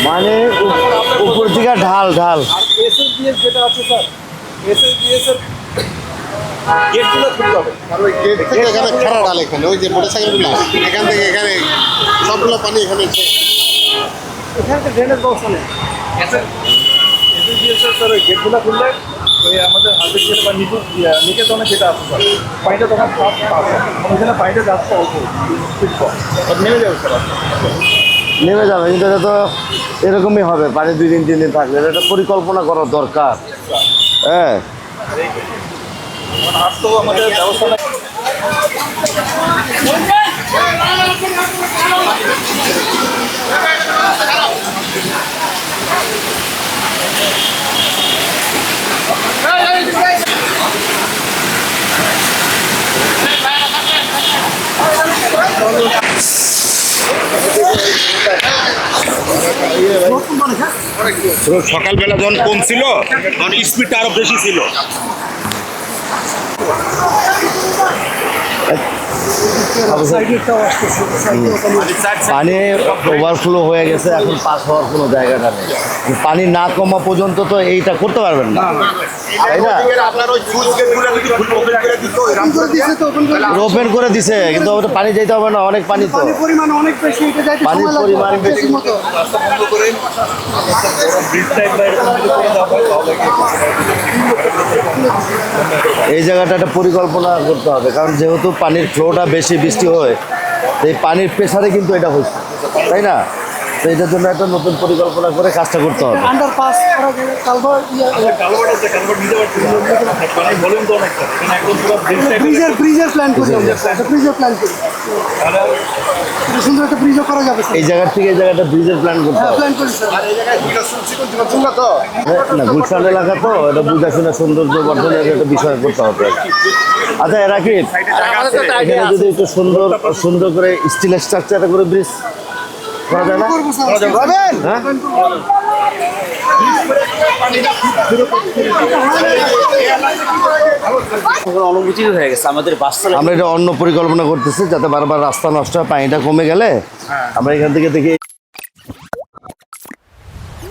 মানে উপর থেকে ঢাল ঢাল। এসএসবিএস যেটা আছে স্যার, এসএসবিএস এর গেটগুলো খুলতে হবে। আর ওই গেট থেকে এখানে খাড়া ঢাল, এখানে ওই যে মোটরসাইকেলগুলো এখান থেকে এখানে সবগুলো পানি এখানে এখানে তো ড্রেনেজ ব্যবস্থা নেই। এসএসবিএস এর স্যার ওই গেটগুলো খুললে ওই আমাদের হাতের গেট বা নিকেতনে যেটা আছে স্যার, পানিটা তখন ওইখানে পানিটা যাচ্ছে অল্প নেমে যাবে স্যার। নেমে যাবে, কিন্তু এটা তো এরকমই হবে, পানি 2-3 দিন থাকলে। এটা পরিকল্পনা করা দরকার। হ্যাঁ, আর তো আমাদের ব্যবস্থা নেই। সকালবেলা যখন কম ছিল তখন স্পিডটা আরো বেশি ছিল। পানি ওভারফ্লো হয়ে গেছে, এখন পাস হওয়ার কোনো জায়গাটা নেই। পানি না কমা পর্যন্ত তো এইটা করতে পারবেন না, তাই না? ওপেন করে দিছে, কিন্তু ওটা পানি যেতে হবে না, অনেক পানি তো, পরিমাণ অনেক বেশি, পানির পরিমাণ বেশি। এই জায়গাটা একটা পরিকল্পনা করতে হবে, কারণ যেহেতু পানির ফ্লোটা বেশি বৃষ্টি হয়, এই পানির প্রেসারে কিন্তু এটা হচ্ছে, তাই না? তো এটার জন্য একটা নতুন পরিকল্পনা করে কাজটা করতে হবে। আন্ডারপাস করা যাবে, কালভার্ট ব্রিজের প্ল্যান করি, ব্রিজের প্ল্যান করি, সুন্দর একটা ব্রিজও করা যাবে। এই জায়গার থেকে এই জায়গাটা ব্রিজের প্ল্যান করতে হবে। প্ল্যান করি স্যার। না, গুলশান এলাকা তো, এটা বুঝা শুনে সৌন্দর্য বর্ধনের একটা বিষয় করতে হবে। আচ্ছা, এরা কি এখানে যদি একটু সুন্দর করে স্টিলের স্ট্রাকচার করে ব্রিজ করা যায় না? হ্যাঁ, অনুভূতি হয়ে গেছে আমাদের বাস্তব। আমরা এটা অন্য পরিকল্পনা করতেছি, যাতে বারবার রাস্তা নষ্ট হয়, পানিটা কমে গেলে আমরা এখান থেকে